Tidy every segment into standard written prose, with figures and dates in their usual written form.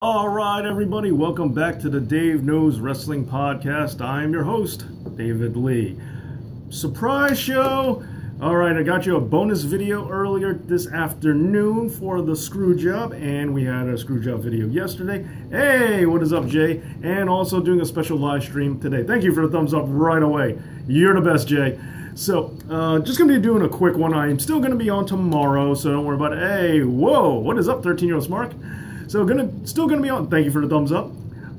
All right, everybody, welcome back to the Dave Knows Wrestling Podcast. I am your host, David Lee. Surprise show! All right, I got you a bonus video earlier this afternoon for the Screwjob, and we had a Screwjob video yesterday. Hey, what is up, Jay? And also doing a special live stream today. Thank you for the thumbs up right away. You're the best, Jay. So, just going to be doing a quick one. I'm still going to be on tomorrow, so don't worry about it. Hey, whoa, what is up, 13-year-old Smark? So still gonna be on. Thank you for the thumbs up.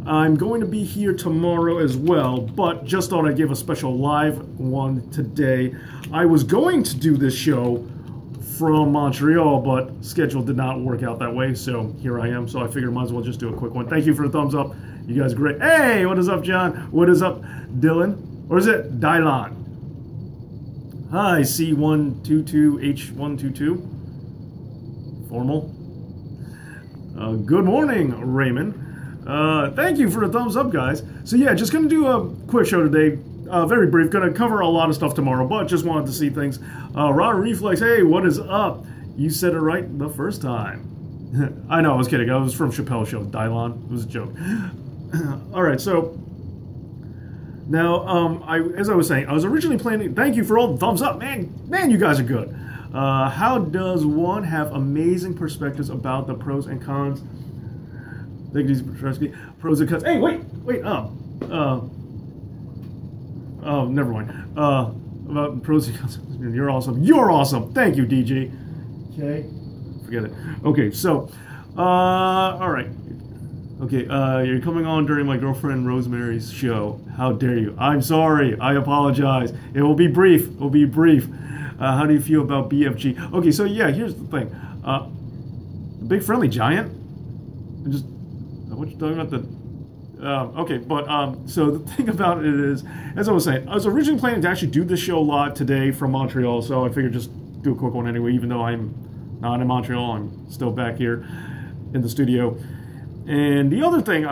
I'm going to be here tomorrow as well, but just thought I'd give a special live one today. I was going to do this show from Montreal, but schedule did not work out that way, so here I am. So I figured I might as well just do a quick one. Thank you for the thumbs up. You guys are great. Hey, what is up, John? What is up, Dylan? Or is it Dylan? Hi, C122H122. Formal. Good morning, Raymond. Thank you for the thumbs up, guys. So yeah, just going to do a quick show today. Very brief. Going to cover a lot of stuff tomorrow, but just wanted to see things. Raw Reflex, hey, what is up? You said it right the first time. I know, I was kidding. I was from Chappelle's show. Dylan. It was a joke. All right, so now, as I was saying, I was originally planning. Thank you for all the thumbs up, man. Man, you guys are good. How does one have amazing perspectives about the pros and cons? Pros and cons. Hey, wait. Never mind. About pros and cons. You're awesome. You're awesome. Thank you, DG. Okay. Forget it. Okay, so, all right. Okay, you're coming on during my girlfriend Rosemary's show. How dare you? I'm sorry. I apologize. It will be brief. It will be brief. How do you feel about BFG? Okay, so yeah, here's the thing. The Big Friendly Giant? What you talking about? So the thing about it is, as I was saying, I was originally planning to actually do this show live today from Montreal, so I figured just do a quick one anyway, even though I'm not in Montreal, I'm still back here in the studio. And the other thing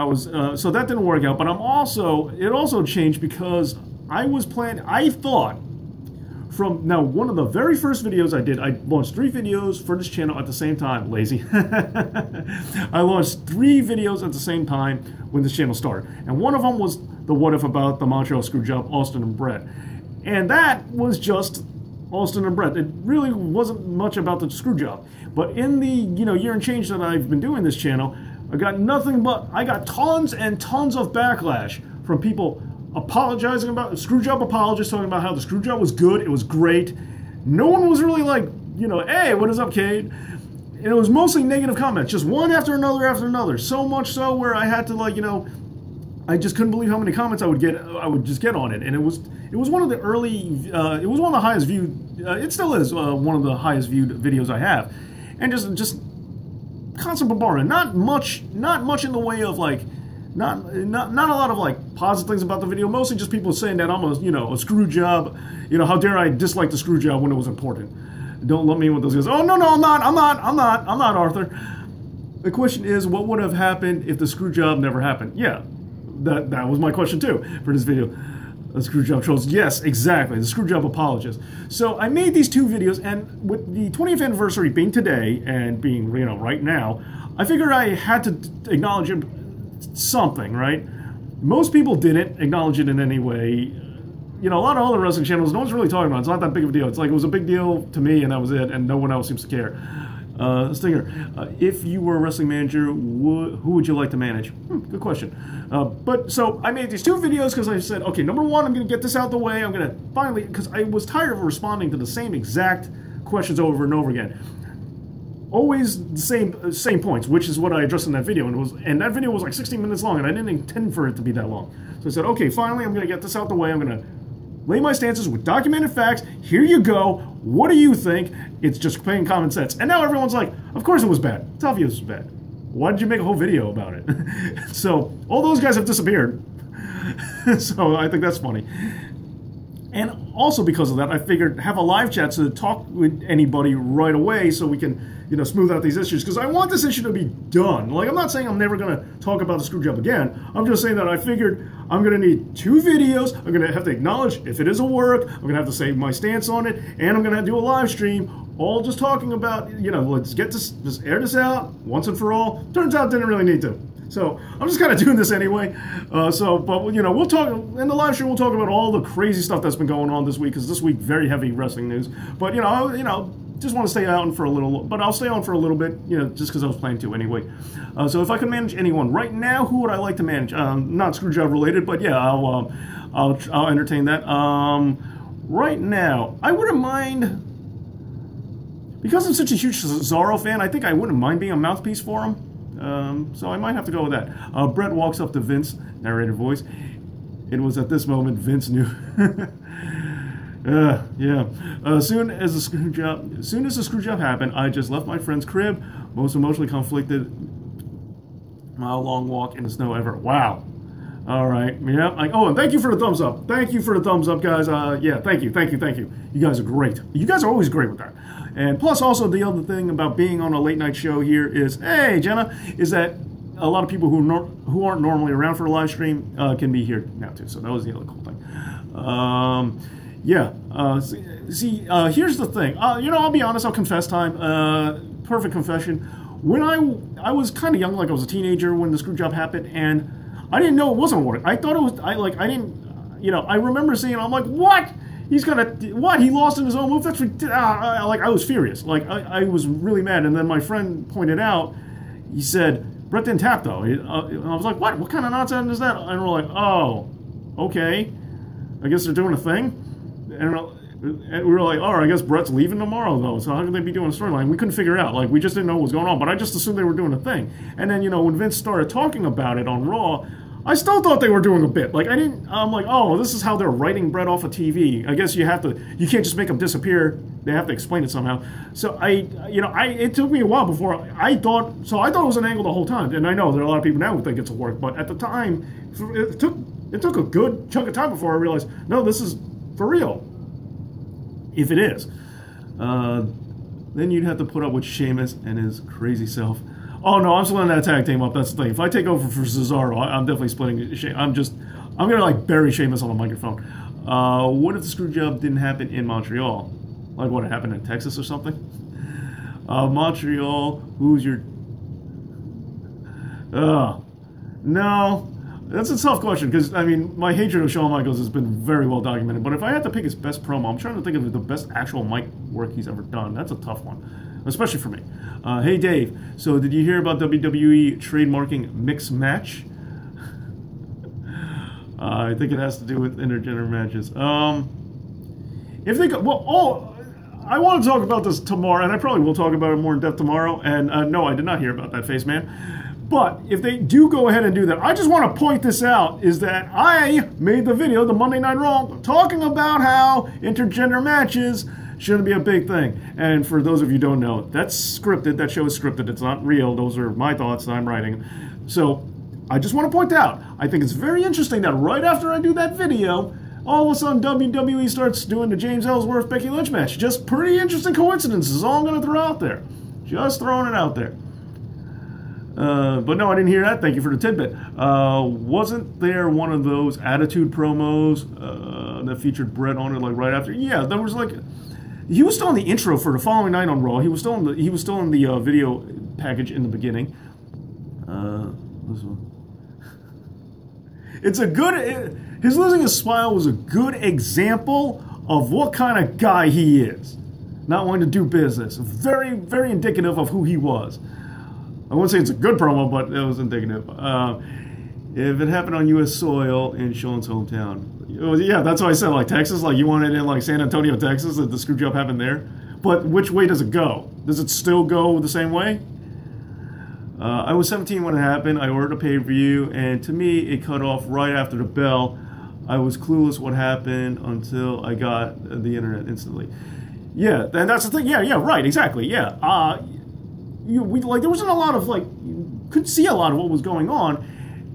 so that didn't work out, but it also changed because I thought, one of the very first videos I did, I launched 3 videos for this channel at the same time. Lazy. I launched 3 videos at the same time when this channel started. And one of them was the what if about the Montreal Screwjob, Austin and Brett. And that was just Austin and Brett. It really wasn't much about the Screwjob. But in the year and change that I've been doing this channel, I got tons and tons of backlash from people apologizing about Screwjob apologists, talking about how the Screwjob was good, it was great. No one was really like, hey, what is up, Cade? And it was mostly negative comments, just one after another. So much so where I had to I just couldn't believe how many comments I would just get on it. And it was one of the it was one of the highest viewed, it still is one of the highest viewed videos I have. And just constant bombardment. Not much in the way of not a lot of positive things about the video. Mostly just people saying that I'm a screw job. How dare I dislike the screw job when it was important? Don't let me in with those guys. Oh no, I'm not Arthur. The question is, what would have happened if the screw job never happened? Yeah, that was my question too for this video. The screw job trolls. Yes, exactly. The screw job apologist. So I made these 2 videos, and with the 20th anniversary being today and being right now, I figured I had to acknowledge it. Something, right? Most people didn't acknowledge it in any way. A lot of other wrestling channels, no one's really talking about it. It's not that big of a deal. It's like it was a big deal to me, and that was it, and no one else seems to care. Stinger, if you were a wrestling manager, who would you like to manage? Good question. So I made these 2 videos because I said, okay, number 1, I'm going to get this out the way. I'm going to finally, because I was tired of responding to the same exact questions over and over again. Always the same points, which is what I addressed in that video, and that video was like 16 minutes long, and I didn't intend for it to be that long. So I said, okay, finally, I'm going to get this out the way. I'm going to lay my stances with documented facts. Here you go. What do you think? It's just plain common sense. And now everyone's like, of course it was bad. It's obvious it was bad. Why did you make a whole video about it? So all those guys have disappeared. So I think that's funny. And also because of that, I figured have a live chat to talk with anybody right away so we can, smooth out these issues. Because I want this issue to be done. I'm not saying I'm never going to talk about the Screwjob again. I'm just saying that I figured I'm going to need 2 videos. I'm going to have to acknowledge if it is a work. I'm going to have to say my stance on it. And I'm going to do a live stream all just talking about, let's get this, just air this out once and for all. Turns out didn't really need to. So I'm just kind of doing this anyway. But you know, we'll talk in the live stream. We'll talk about all the crazy stuff that's been going on this week, because this week very heavy wrestling news. But you know, just want to stay on for a little. But I'll stay on for a little bit, you know, just because I was planning to anyway. So if I could manage anyone right now, who would I like to manage? Not Screwjob related, but yeah, I'll entertain that. Right now, I wouldn't mind. Because I'm such a huge Cesaro fan, I think I wouldn't mind being a mouthpiece for him. So I might have to go with that. Brett walks up to Vince, narrator voice. It was at this moment Vince knew. Soon as the screw job happened, I just left my friend's crib, most emotionally conflicted, mile-long walk in the snow ever. Wow. All right. Yeah. And thank you for the thumbs up. Thank you for the thumbs up, guys. Yeah. Thank you. You guys are great. You guys are always great with that. And plus, also the other thing about being on a late night show here is, hey, Jenna, is that a lot of people who aren't normally around for a live stream can be here now too. So that was the other cool thing. Here's the thing. You know, I'll be honest. I'll confess time. Perfect confession. When I was kind of young, like I was a teenager when the screw job happened, and I didn't know it wasn't working. I thought it was. I remember seeing it. I'm like, what? He's gonna what? He lost in his own move? That's I was furious. I was really mad. And then my friend pointed out. He said Brett didn't tap though. And I was like, what? What kind of nonsense is that? And we're like, oh, okay. I guess they're doing a thing. And we were like, oh, I guess Brett's leaving tomorrow though. So how could they be doing a storyline? We couldn't figure it out. Like, we just didn't know what was going on. But I just assumed they were doing a thing. And then, you know, when Vince started talking about it on Raw, I still thought they were doing a bit. I'm like, oh, this is how they're writing Brett off of TV. I guess you can't just make him disappear. They have to explain it somehow. So it took me a while before I thought it was an angle the whole time. And I know there are a lot of people now who think it's a work, but at the time, it took a good chunk of time before I realized, no, this is for real. If it is. Then you'd have to put up with Sheamus and his crazy self. Oh no, I'm splitting that tag team up. That's the thing. If I take over for Cesaro, I'm definitely splitting. I'm gonna bury Sheamus on the microphone. What if the screw job didn't happen in Montreal? Like what, it happened in Texas or something? Montreal. Who's your? No, that's a tough question because my hatred of Shawn Michaels has been very well documented. But if I had to pick his best promo, I'm trying to think of the best actual mic work he's ever done. That's a tough one, especially for me. Hey Dave, so did you hear about WWE trademarking mixed match? I think it has to do with intergender matches. If they go, I want to talk about this tomorrow, and I probably will talk about it more in depth tomorrow. And no, I did not hear about that, Face Man. But if they do go ahead and do that, I just want to point this out, is that I made the video, the Monday Night Raw, talking about how intergender matches shouldn't be a big thing. And for those of you who don't know, that's scripted. That show is scripted. It's not real. Those are my thoughts that I'm writing. So I just want to point out, I think it's very interesting that right after I do that video, all of a sudden WWE starts doing the James Ellsworth Becky Lynch match. Just pretty interesting coincidences. All I'm going to throw out there. Just throwing it out there. But no, I didn't hear that. Thank you for the tidbit. Wasn't there one of those Attitude promos that featured Brett on it, right after? Yeah, there was he was still in the intro for the following night on Raw. He was still in the video package in the beginning. This one. His losing his smile was a good example of what kind of guy he is. Not wanting to do business. Very, very indicative of who he was. I wouldn't say it's a good promo, but it was indicative. If it happened on U.S. soil in Sean's hometown. Yeah, that's what I said, Texas. You want it in San Antonio, Texas, that the screw job happened there. But which way does it go? Does it still go the same way? I was 17 when it happened. I ordered a pay-per-view, and to me, it cut off right after the bell. I was clueless what happened until I got the internet instantly. Yeah, and that's the thing. Yeah, right, exactly. Yeah. There wasn't a lot of you could see a lot of what was going on,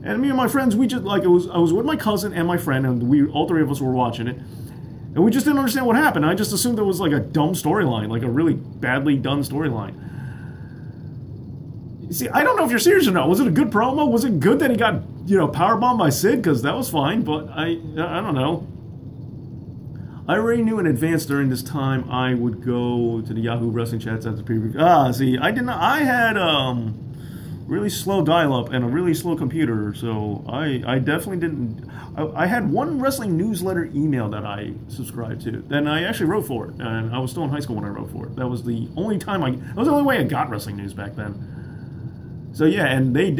and me and my friends, we just I was with my cousin and my friend, and we all three of us were watching it, and we just didn't understand what happened. I just assumed it was a dumb storyline, a really badly done storyline. You see, I don't know if you're serious or not. Was it a good promo? Was it good that he got powerbombed by Sid? Because that was fine, but I don't know. I already knew in advance during this time I would go to the Yahoo Wrestling chats at the preview. See, I did not. I had really slow dial-up and a really slow computer, so I definitely didn't. I had one wrestling newsletter email that I subscribed to. Then I actually wrote for it, and I was still in high school when I wrote for it. That was the only time that was the only way I got wrestling news back then. So yeah, and they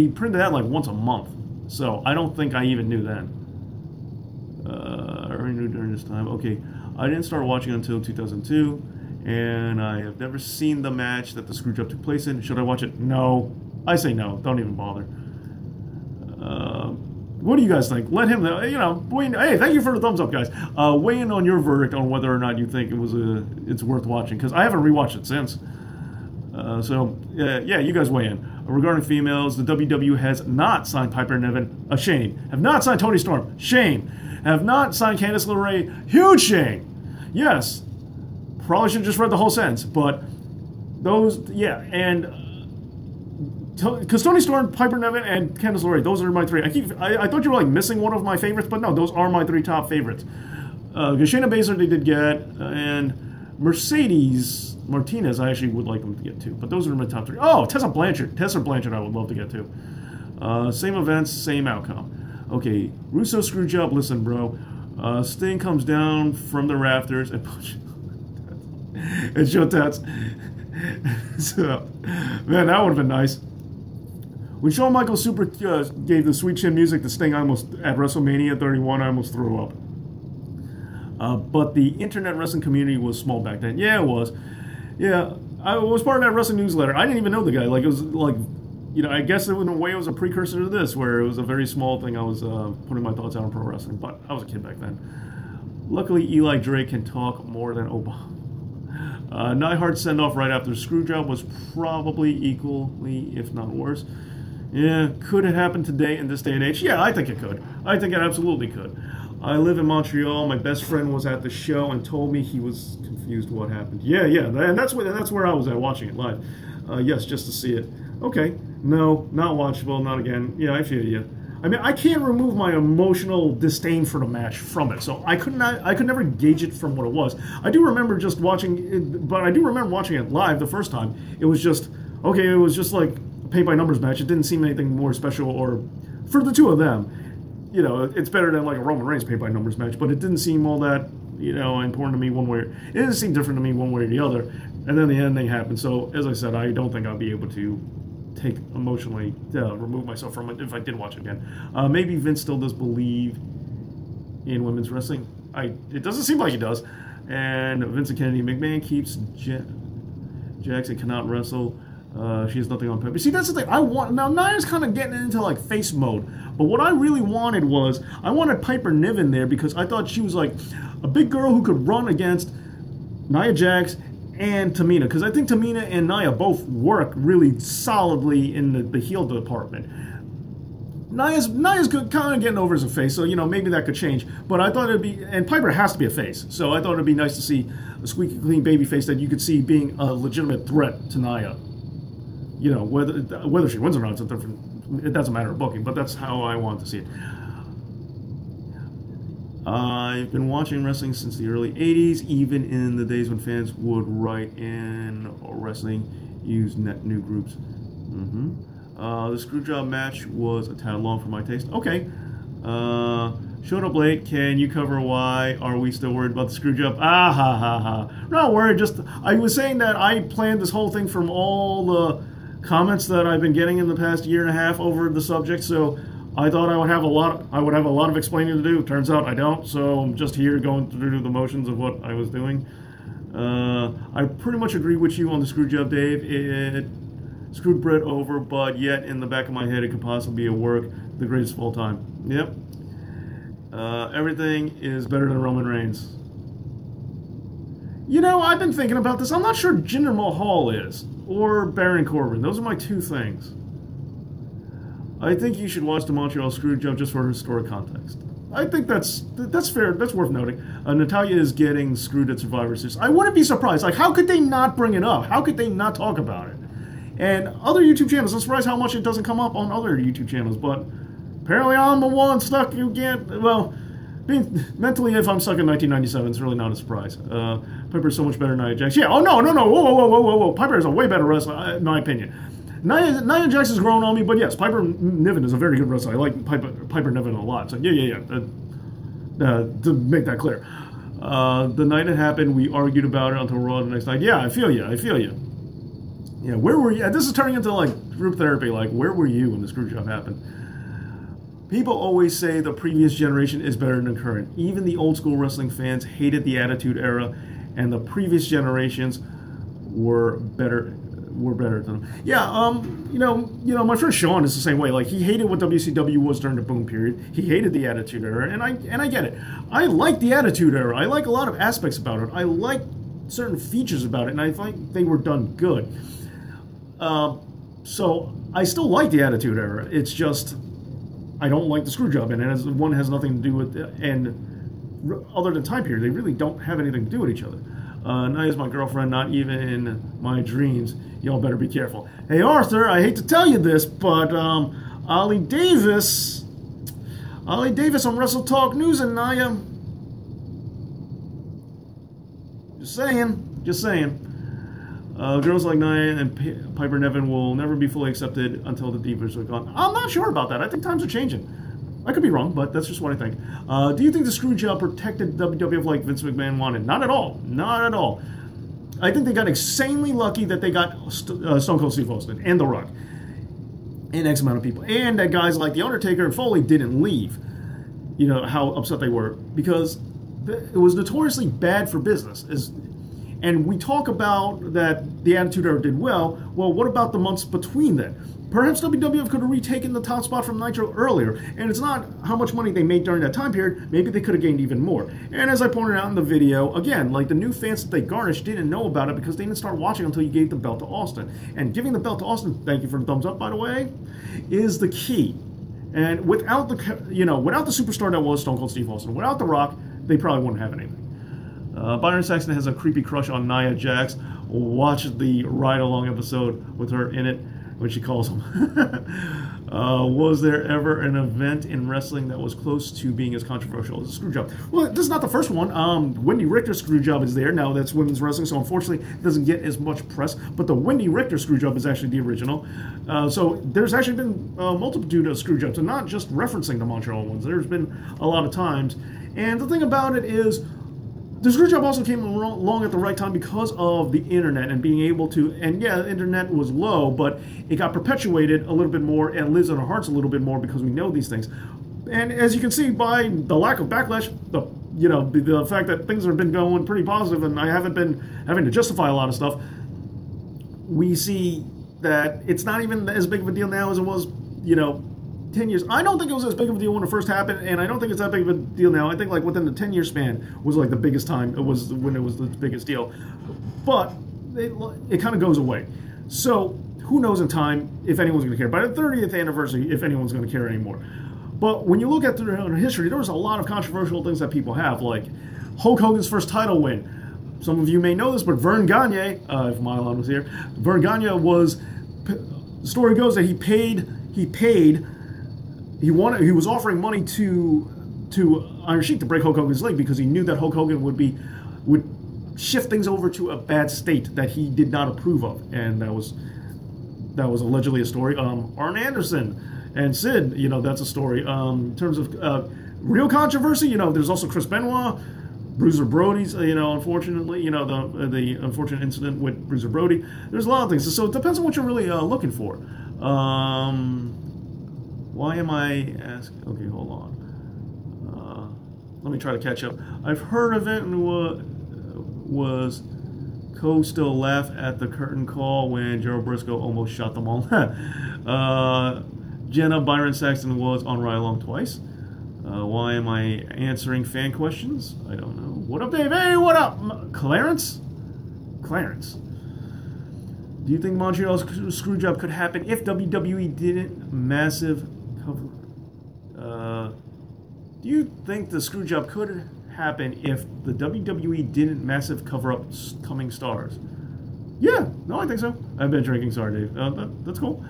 printed that like once a month. So I don't think I even knew then. I already knew during this time. Okay, I didn't start watching until 2002. And I have never seen the match that the Screwjob took place in. Should I watch it? No. I say no. Don't even bother. What do you guys think? Let him, weigh in. Hey, thank you for the thumbs up, guys. Weigh in on your verdict on whether or not you think it's worth watching, because I haven't rewatched it since. Yeah, you guys weigh in. Regarding females, the WWE has not signed Piper Niven. A shame. Have not signed Toni Storm. Shame. Have not signed Candice LeRae. Huge shame. Yes. Probably should have just read the whole sentence, but those, yeah, and because Toni Storm, Piper Niven, and Candice LeRae, those are my three. I thought you were like missing one of my favorites, but no, those are my three top favorites. Shayna Baszler they did get, and Mercedes Martinez I actually would like them to get too, but those are my top three. Oh, Tessa Blanchard I would love to get too. Same events, same outcome. Okay, Russo Screwjob, listen, bro. Sting comes down from the rafters and pushes. It's your tats. So, man, that would have been nice. When Shawn Michaels Super gave the Sweet Chin music to Sting, at WrestleMania 31, I almost threw up. But the internet wrestling community was small back then. Yeah, it was. Yeah, I was part of that wrestling newsletter. I didn't even know the guy. Like, it was like, I guess in a way it was a precursor to this, where it was a very small thing. I was putting my thoughts out on pro wrestling, but I was a kid back then. Luckily, Eli Drake can talk more than Obama. Neidhart's send-off right after the Screwjob was probably equally, if not worse. Yeah, could it happen today in this day and age? Yeah, I think it could. I think it absolutely could. I live in Montreal. My best friend was at the show and told me he was confused what happened. Yeah, and that's where I was at watching it live. Yes, just to see it. Okay, no, not watchable, not again. Yeah, I feel you. I mean, I can't remove my emotional disdain for the match from it, so I could never gauge it from what it was. I do remember just watching it, but I do remember watching it live the first time. It was just like a paint-by-numbers match. It didn't seem anything more special, or for the two of them, it's better than like a Roman Reigns paint-by-numbers match, but it didn't seem all that, important to me one way. It didn't seem different to me one way or the other, and then the ending happened. So, as I said, I don't think I'll be able to remove myself from it if I did watch it again. Maybe Vince still does believe in women's wrestling. It doesn't seem like he does. And Vincent Kennedy McMahon keeps Jackson cannot wrestle. She has nothing on paper. See, that's the thing. Now Nia's kind of getting into like face mode. But what I really wanted was I wanted Piper Niven there because I thought she was like a big girl who could run against Nia Jax and Tamina, because I think Tamina and Nia both work really solidly in the heel department. Nia's kind of getting over as a face, so maybe that could change. But I thought it'd be, and Piper has to be a face, so I thought it'd be nice to see a squeaky clean baby face that you could see being a legitimate threat to Nia. Whether she wins or not, it's a different. It doesn't matter booking, but that's how I want to see it. I've been watching wrestling since the early 80s, even in the days when fans would write in wrestling, use new groups. The Screwjob match was a tad long for my taste. Okay. Showed up late. Can you cover why are we still worried about the Screwjob? Ah, ha, ha, ha. Not worried. Just, I was saying that I planned this whole thing from all the comments that I've been getting in the past year and a half over the subject, so I thought I would have a lot of explaining to do. Turns out I don't, so I'm just here going through the motions of what I was doing. I pretty much agree with you on the Screwjob, Dave. It screwed Brett over, but yet in the back of my head it could possibly be a work, the greatest of all time. Yep. Everything is better than Roman Reigns. I've been thinking about this. I'm not sure Jinder Mahal is, or Baron Corbin. Those are my two things. I think you should watch the Montreal Screwjob just for historic context. I think that's fair. That's worth noting. Natalya is getting screwed at Survivor Series. I wouldn't be surprised. Like, how could they not bring it up? How could they not talk about it? And other YouTube channels, I'm surprised how much it doesn't come up on other YouTube channels. But apparently I'm the one stuck. You can't. Well, mentally, if I'm stuck in 1997, it's really not a surprise. Piper's so much better than Nia Jax. Yeah. Oh no. Whoa. Piper is a way better wrestler, in my opinion. Nia Jax has grown on me, but yes, Piper Niven is a very good wrestler. I like Piper Niven a lot. So yeah. To make that clear, the night it happened, we argued about it until Raw the next night. Yeah, I feel you. Yeah, where were you? This is turning into like group therapy. Like, where were you when the Screwjob happened? People always say the previous generation is better than the current. Even the old school wrestling fans hated the Attitude Era, and the previous generations were better than them. Yeah, you know, my friend Sean is the same way. Like, he hated what WCW was during the boom period. He hated the Attitude Era, and I get it. I like the Attitude Era. I like a lot of aspects about it. I like certain features about it, and I think they were done good. So I still like the Attitude Era. It's just I don't like the Screwjob, and one has nothing to do with it, and other than time period, they really don't have anything to do with each other. Nia's my girlfriend, not even in my dreams. Y'all better be careful. Hey Arthur, I hate to tell you this, but Ollie Davis on Wrestle Talk News and Nia. Just saying. Girls like Nia and Piper Niven will never be fully accepted until the Divas are gone. I'm not sure about that. I think times are changing. I could be wrong, but that's just what I think. Do you think the Screwjob protected WWF like Vince McMahon wanted? Not at all. Not at all. I think they got insanely lucky that they got Stone Cold Steve Austin and The Rock and X amount of people. And that guys like The Undertaker and Foley didn't leave. You know, how upset they were. Because it was notoriously bad for business. And we talk about that the Attitude Era did well. Well, what about the months between then? Perhaps WWF could have retaken the top spot from Nitro earlier. And it's not how much money they made during that time period. Maybe they could have gained even more. And as I pointed out in the video, again, like the new fans that they garnished didn't know about it because they didn't start watching until you gave the belt to Austin. And giving the belt to Austin, thank you for the thumbs up, by the way, is the key. And without the superstar that was Stone Cold Steve Austin, without The Rock, they probably wouldn't have anything. Byron Saxton has a creepy crush on Nia Jax. Watch the ride-along episode with her in it when she calls him. Was there ever an event in wrestling that was close to being as controversial as a Screwjob? Well, this is not the first one. Wendy Richter's Screwjob is there. Now, that's women's wrestling, so unfortunately it doesn't get as much press. But the Wendy Richter Screwjob is actually the original. So there's actually been a multitude of Screwjobs, and not just referencing the Montreal ones. There's been a lot of times. And the thing about it is, the Screwjob also came along at the right time because of the internet and being able to, and yeah, the internet was low, but it got perpetuated a little bit more and lives in our hearts a little bit more because we know these things. And as you can see by the lack of backlash, the fact that things have been going pretty positive and I haven't been having to justify a lot of stuff, we see that it's not even as big of a deal now as it was, 10 years. I don't think it was as big of a deal when it first happened, and I don't think it's that big of a deal now. I think like within the 10-year span was like the biggest time. It was when it was the biggest deal. But it kind of goes away. So who knows in time if anyone's going to care. By the 30th anniversary, if anyone's going to care anymore. But when you look at the history, there was a lot of controversial things that people have, like Hulk Hogan's first title win. Some of you may know this, but Vern Gagne, if Mylon was here, Vern Gagne was, the story goes that he was offering money to Iron Sheik to break Hulk Hogan's leg because he knew that Hulk Hogan would shift things over to a bad state that he did not approve of, and that was allegedly a story. Arn Anderson and Sid, that's a story. In terms of real controversy, there's also Chris Benoit, Bruiser Brody's, unfortunately, the unfortunate incident with Bruiser Brody. There's a lot of things, so it depends on what you're really looking for. Why am I asking? Okay, hold on. Let me try to catch up. I've heard of it, and was Co still laugh at the curtain call when Gerald Briscoe almost shot them all? Jenna, Byron Saxton was on Ride Along twice. Why am I answering fan questions? I don't know. What up, Dave? Hey, what up? Clarence? Do you think Montreal's Screwjob could happen if WWE didn't massive cover? Do you think the Screwjob could happen if the WWE didn't massive cover up coming stars? Yeah, no, I think so. I've been drinking, sorry, Dave. That's cool.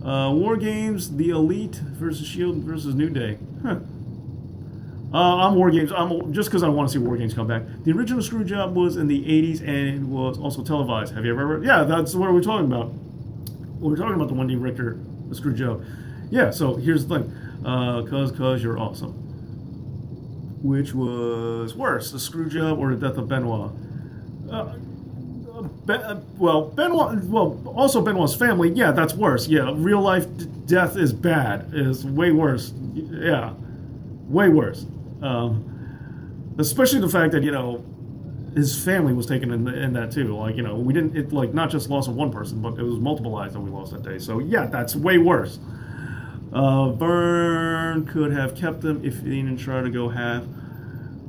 War Games, The Elite versus Shield versus New Day. Huh. I'm War Games. Just because I want to see War Games come back. The original Screwjob was in the 80s and it was also televised. Have you ever heard? Yeah, that's what we're talking about. we're talking about the Wendy Richter, the Screwjob. Yeah, so here's the thing. Cuz you're awesome. Which was worse, the Screwjob or the death of Benoit? Also Benoit's family. Yeah, that's worse. Yeah, real life death is bad. Is way worse. Yeah, way worse. Especially the fact that his family was taken in that too. Like we didn't. It like not just loss of one person, but it was multiple lives that we lost that day. So yeah, that's way worse. Byrne could have kept them if he didn't try to go half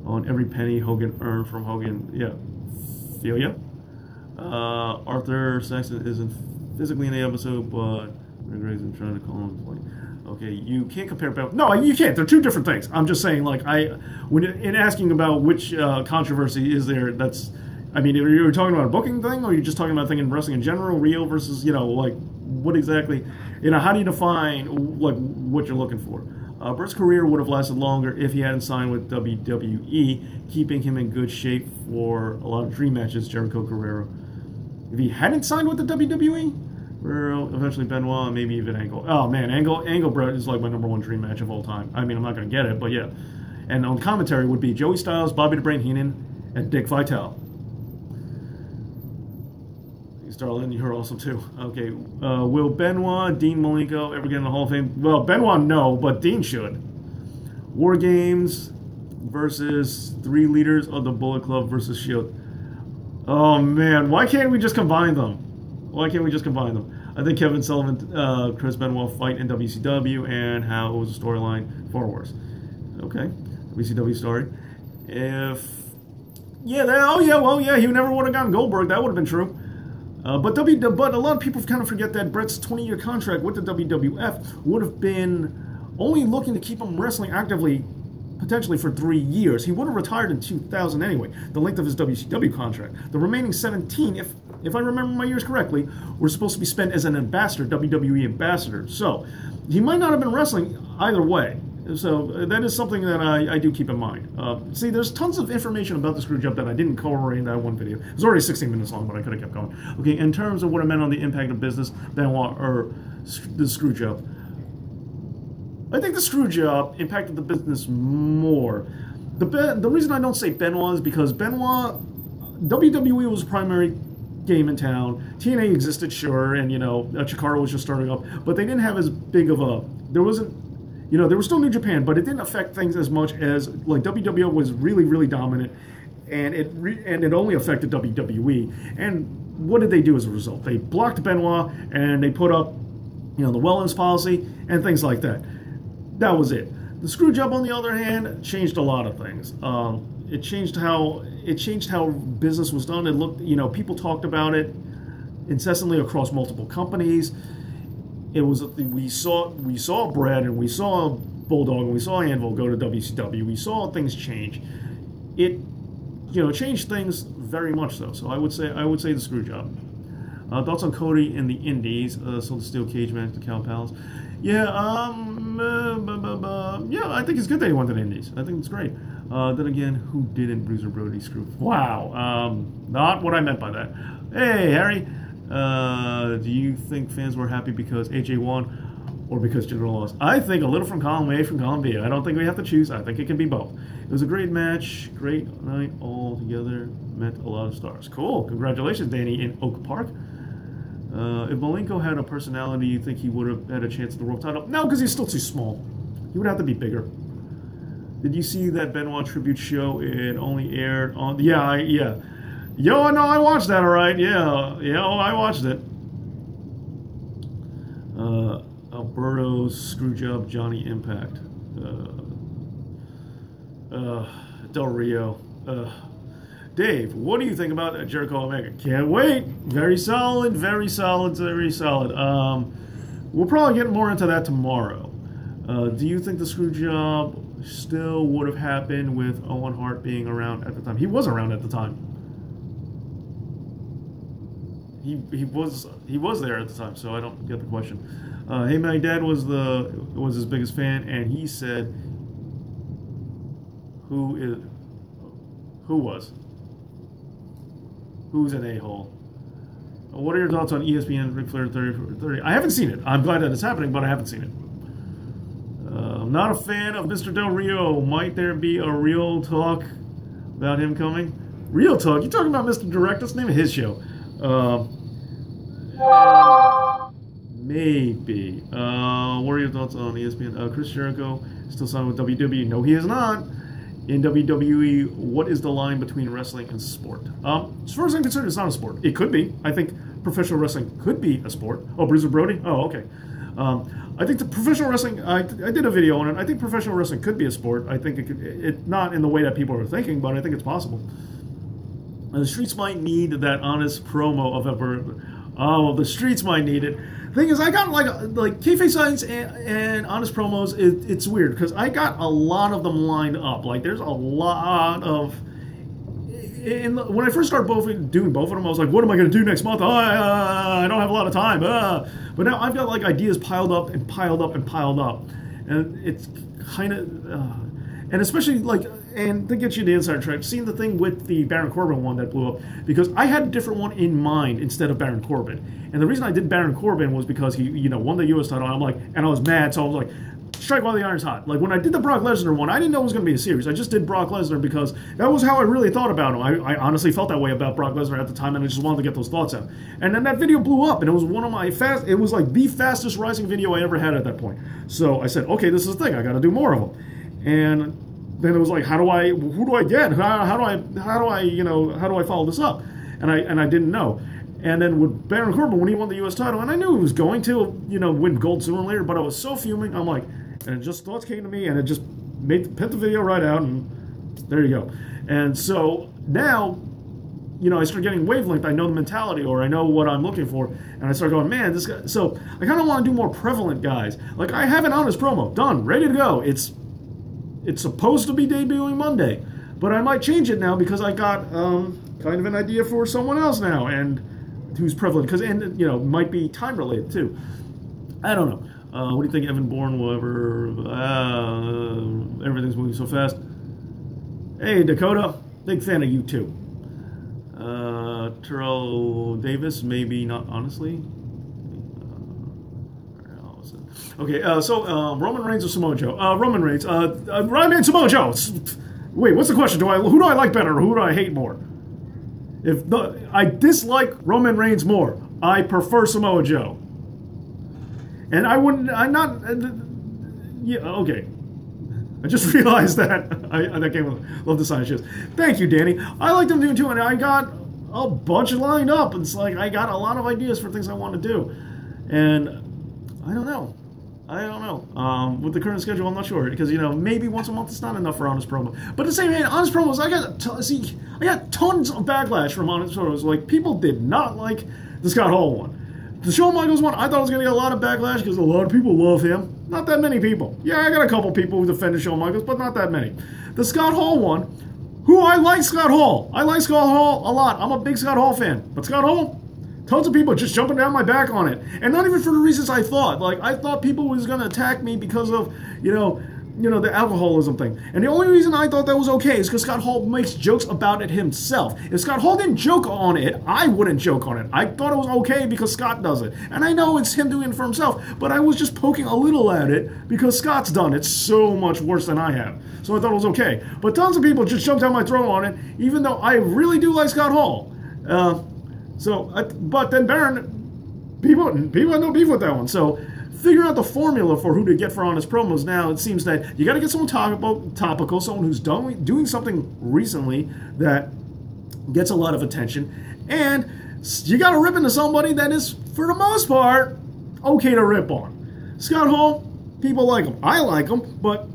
on every penny Hogan earned from Hogan. Yeah, feel ya. Arthur Saxon isn't physically in the episode, but Rick Grayson trying to call him like, okay, you can't compare. No, you can't. They're two different things. I'm just saying, like, when in asking about which controversy is there, that's, I mean, are you talking about a booking thing, or are you just talking about a thing in wrestling in general, real versus, like, what exactly, how do you define, like, what you're looking for? Bert's career would have lasted longer if he hadn't signed with WWE, keeping him in good shape for a lot of dream matches, Jericho Guerrero. If he hadn't signed with the WWE, Guerrero, eventually Benoit, maybe even Angle. Oh man, Angle Brett is like my number one dream match of all time. I mean, I'm not going to get it, but yeah. And on commentary would be Joey Styles, Bobby the Brain Heenan, and Dick Vitale. Starlin, you're awesome too. Okay, will Benoit, Dean Malenko ever get in the Hall of Fame? Well, Benoit, no, but Dean should. War Games versus 3 leaders of the Bullet Club versus Shield. Oh man, why can't we just combine them? I think Kevin Sullivan, Chris Benoit fight in WCW, and how it was a storyline, far worse. Okay, WCW story. He never would have gotten Goldberg. That would have been true. But a lot of people kind of forget that Brett's 20-year contract with the WWF would have been only looking to keep him wrestling actively, potentially for 3 years. He would have retired in 2000 anyway, the length of his WCW contract. The remaining 17, if I remember my years correctly, were supposed to be spent as an ambassador, WWE ambassador. So he might not have been wrestling either way. So that is something that I do keep in mind. See, there's tons of information about the Screwjob that I didn't cover in that one video. It was already 16 minutes long, but I could have kept going. Okay, in terms of what it meant on the impact of business, the Screwjob. I think the Screwjob impacted the business more. The reason I don't say Benoit is because Benoit, WWE was a primary game in town. TNA existed, sure, and Chikara was just starting up, but they didn't have as big of a. There wasn't. There was still New Japan, but it didn't affect things as much as like WWE was really, really dominant, and it only affected WWE. And what did they do as a result? They blocked Benoit, and they put up, the wellness policy and things like that. That was it. The Screwjob, on the other hand, changed a lot of things. It changed how business was done. It looked, people talked about it incessantly across multiple companies. It was we saw Brad and we saw Bulldog and we saw Anvil go to WCW. We saw things change. It changed things very much so. So I would say the Screwjob. Thoughts on Cody in the Indies? So the steel cage match, the Cow Palace. Yeah, I think it's good that he went to the Indies. I think it's great. Then again, who didn't Bruiser Brody screw? Wow, not what I meant by that. Hey, Harry. Do you think fans were happy because AJ won or because Jinder lost? I think a little from column A, from column B. I don't think we have to choose. I think it can be both. It was a great match, great night all together. Met a lot of stars. Cool. Congratulations, Danny in Oak Park. If Malenko had a personality, you think he would have had a chance at the world title? No, because he's still too small. He would have to be bigger. Did you see that Benoit tribute show? It only aired on... Yeah. Yo, no, I watched that, all right. I watched it. Alberto's Screwjob, Johnny Impact. Del Rio. Dave, what do you think about Jericho Omega? Can't wait. Very solid, very solid, very solid. We'll probably get more into that tomorrow. Do you think the Screwjob still would have happened with Owen Hart being around at the time? He was around at the time. He was there at the time, so I don't get the question. Hey, my dad was his biggest fan, and he said, who's an a-hole? What are your thoughts on ESPN Ric Flair 30? I haven't seen it. I'm glad that it's happening, but I haven't seen it. I'm not a fan of Mr. Del Rio. Might there be a real talk about him coming? Real talk? You talking about Mr. Direct? That's the name of his show. Maybe. What are your thoughts on ESPN? Chris Jericho still signed with WWE? No, he is not. In WWE, what is the line between wrestling and sport? As far as I'm concerned, it's not a sport. It could be. I think professional wrestling could be a sport. Oh, Bruiser Brody? Oh, okay. I think the professional wrestling, I did a video on it. I think professional wrestling could be a sport. I think it not in the way that people are thinking, but I think it's possible. The streets might need that honest promo of ever. Oh, the streets might need it. Thing is, I got like kayfabe signs and honest promos. It's weird because I got a lot of them lined up. Like there's a lot of. When I first started doing both of them, I was like, "What am I going to do next month? I don't have a lot of time." But now I've got like ideas piled up and piled up and piled up, and it's kind of, and especially like. And to get you the inside track, seeing the thing with the Baron Corbin one that blew up, because I had a different one in mind instead of Baron Corbin. And the reason I did Baron Corbin was because he, won the U.S. title. And I was mad, so I was like, strike while the iron's hot. Like when I did the Brock Lesnar one, I didn't know it was going to be a series. I just did Brock Lesnar because that was how I really thought about him. I honestly felt that way about Brock Lesnar at the time, and I just wanted to get those thoughts out. And then that video blew up, and it was one of my it was like the fastest rising video I ever had at that point. So I said, okay, this is the thing. I got to do more of them. And then it was like, who do I get? How do I follow this up? And I didn't know. And then with Baron Corbin, when he won the U.S. title, and I knew he was going to, win gold sooner or later, but I was so fuming. I'm like, and thoughts came to me, and it just put the video right out, and there you go. And so now, I start getting wavelength. I know the mentality, or I know what I'm looking for, and I start going, man, this guy. So I kind of want to do more prevalent guys. Like I have an honest promo done, ready to go. It's supposed to be debuting Monday, but I might change it now because I got kind of an idea for someone else now, and who's prevalent, might be time related too. I don't know. What do you think, Evan Bourne will ever? Everything's moving so fast. Hey, Dakota, big fan of you too. Terrell Davis, maybe not honestly. Okay, Roman Reigns or Samoa Joe? Roman Reigns. Ryman Samoa Joe. Wait, what's the question? Who do I like better, or who do I hate more? I dislike Roman Reigns more. I prefer Samoa Joe. And okay. I just realized that. That game with Love the Sign Shifts. Thank you, Danny. I like them doing too, and I got a bunch lined up. It's like I got a lot of ideas for things I want to do. And I don't know. With the current schedule, I'm not sure because maybe once a month is not enough for honest promo. But at the same time, honest promos, I got tons of backlash from honest promos. Like people did not like the Scott Hall one. The Shawn Michaels one, I thought I was going to get a lot of backlash because a lot of people love him. Not that many people. Yeah, I got a couple people who defended Shawn Michaels, but not that many. The Scott Hall one, I like Scott Hall. I like Scott Hall a lot. I'm a big Scott Hall fan. But Scott Hall, tons of people just jumping down my back on it. And not even for the reasons I thought. Like, I thought people was going to attack me because of, the alcoholism thing. And the only reason I thought that was okay is because Scott Hall makes jokes about it himself. If Scott Hall didn't joke on it, I wouldn't joke on it. I thought it was okay because Scott does it. And I know it's him doing it for himself, but I was just poking a little at it because Scott's done it so much worse than I have. So I thought it was okay. But tons of people just jumped down my throat on it, even though I really do like Scott Hall. But then Baron, people had no beef with that one. So figuring out the formula for who to get for honest promos now, it seems that you got to get someone topical, someone who's doing something recently that gets a lot of attention, and you got to rip into somebody that is, for the most part, okay to rip on. Scott Hall, people like him. I like him, but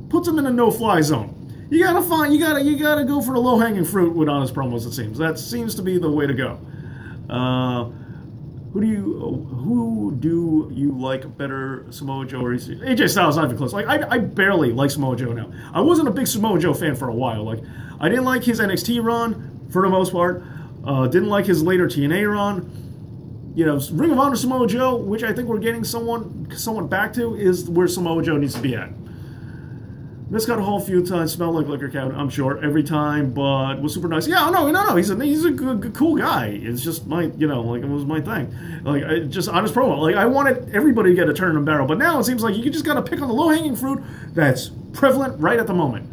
puts him in a no-fly zone. You gotta go for the low-hanging fruit with honest promos. It seems that seems to be the way to go. Who do you like better, Samoa Joe or AJ Styles? Not even close. Like I barely like Samoa Joe now. I wasn't a big Samoa Joe fan for a while. Like I didn't like his NXT run for the most part. Didn't like his later TNA run. Ring of Honor Samoa Joe, which I think we're getting someone back to, is where Samoa Joe needs to be at. Missed got a whole few times, smelled like liquor cabinet, I'm sure, every time, but was super nice. Yeah, no, he's a good, cool guy. It's just my, like, it was my thing. Like, just on his promo, like, I wanted everybody to get a turn in the barrel, but now it seems like you just gotta pick on the low-hanging fruit that's prevalent right at the moment.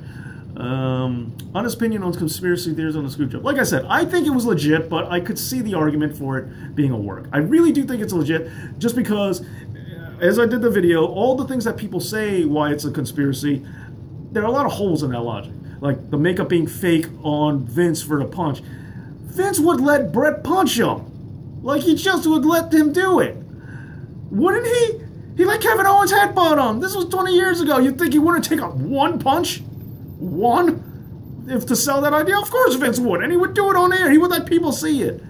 Honest opinion on conspiracy theories on the Screwjob. Like I said, I think it was legit, but I could see the argument for it being a work. I really do think it's legit, just because, as I did the video, all the things that people say why it's a conspiracy, there are a lot of holes in that logic. Like the makeup being fake on Vince for the punch. Vince would let Brett punch him. Like he just would let him do it. Wouldn't he? He let Kevin Owens headbutt him. This was 20 years ago. You'd think he wouldn't take one punch? One? If to sell that idea? Of course Vince would. And he would do it on air. He would let people see it.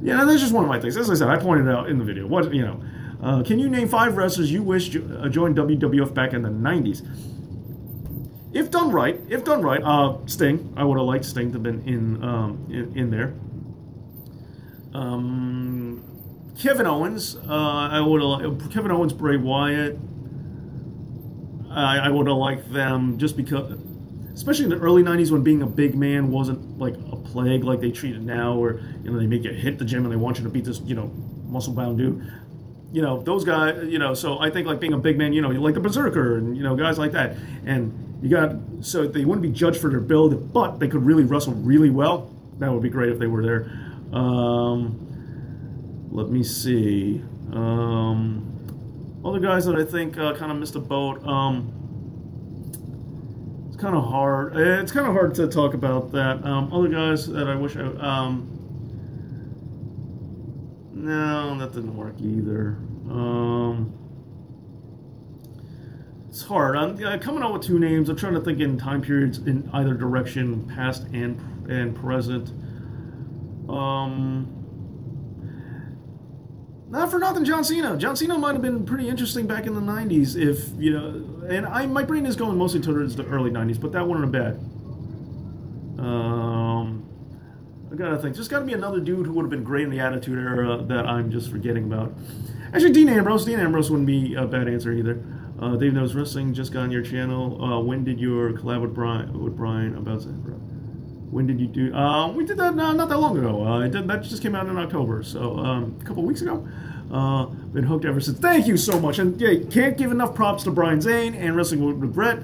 Yeah, that's just one of my things. As I said, I pointed out in the video. Can you name 5 wrestlers you wish joined WWF back in the 90s? If done right, Sting. I would have liked Sting to have been in there. Kevin Owens. Kevin Owens, Bray Wyatt. I would have liked them just because, especially in the early 90s when being a big man wasn't like a plague like they treat it now, where they make you hit the gym and they want you to beat this muscle bound dude. Those guys. So I think like being a big man. Like the Berserker and guys like that. And so they wouldn't be judged for their build, but they could really wrestle really well. That would be great if they were there. Let me see. Other guys that I think kind of missed a boat. It's kind of hard. It's kind of hard to talk about that. Other guys that I wish I. No, that didn't work either. It's hard. I'm coming out with 2 names. I'm trying to think in time periods in either direction, past and present. Not for nothing, John Cena. John Cena might have been pretty interesting back in the 90s if, and my brain is going mostly towards the early 90s, but that wasn't bad. I gotta think. There's gotta be another dude who would have been great in the Attitude Era that I'm just forgetting about. Actually, Dean Ambrose. Dean Ambrose wouldn't be a bad answer either. Dave Knows Wrestling just got on your channel. When did your collab with Brian about that? When did you do? We did that not that long ago. That just came out in October, so a couple weeks ago. Been hooked ever since. Thank you so much, and yeah, can't give enough props to Brian Zane and Wrestling with Brett.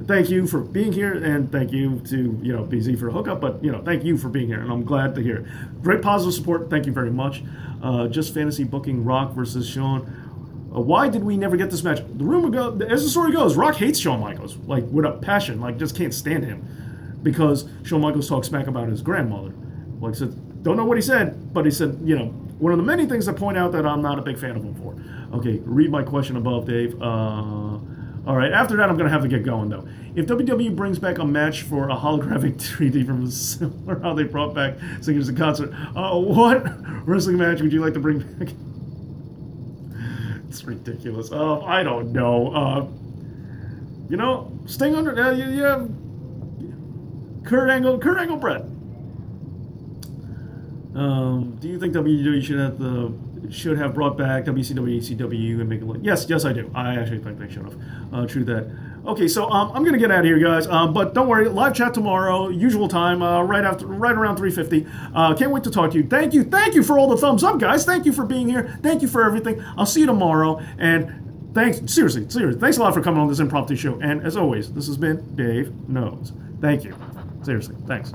Thank you for being here, and thank you to BZ for the hookup. But thank you for being here, and I'm glad to hear it. Great positive support. Thank you very much. Just fantasy booking Rock versus Shawn. Why did we never get this match? The rumor goes, as the story goes, Rock hates Shawn Michaels, like with a passion, like just can't stand him, because Shawn Michaels talks smack about his grandmother. Like said, don't know what he said, but he said, one of the many things that point out that I'm not a big fan of him for. Okay, read my question above, Dave. All right, after that, I'm going to have to get going, though. If WWE brings back a match for a holographic 3D from similar how they brought back singers in concert, what wrestling match would you like to bring back? It's ridiculous. I don't know. Sting under, yeah, Kurt Angle, Brett. Do you think WWE should have brought back WCW, ECW, and make it like? Yes, I do. I actually think they should have. True that. Okay, so I'm gonna get out of here, guys. But don't worry, live chat tomorrow, usual time, right around 3:50. Can't wait to talk to you. Thank you for all the thumbs up, guys. Thank you for being here. Thank you for everything. I'll see you tomorrow. And seriously, thanks a lot for coming on this impromptu show. And as always, this has been Dave Knows. Thank you. Seriously, thanks.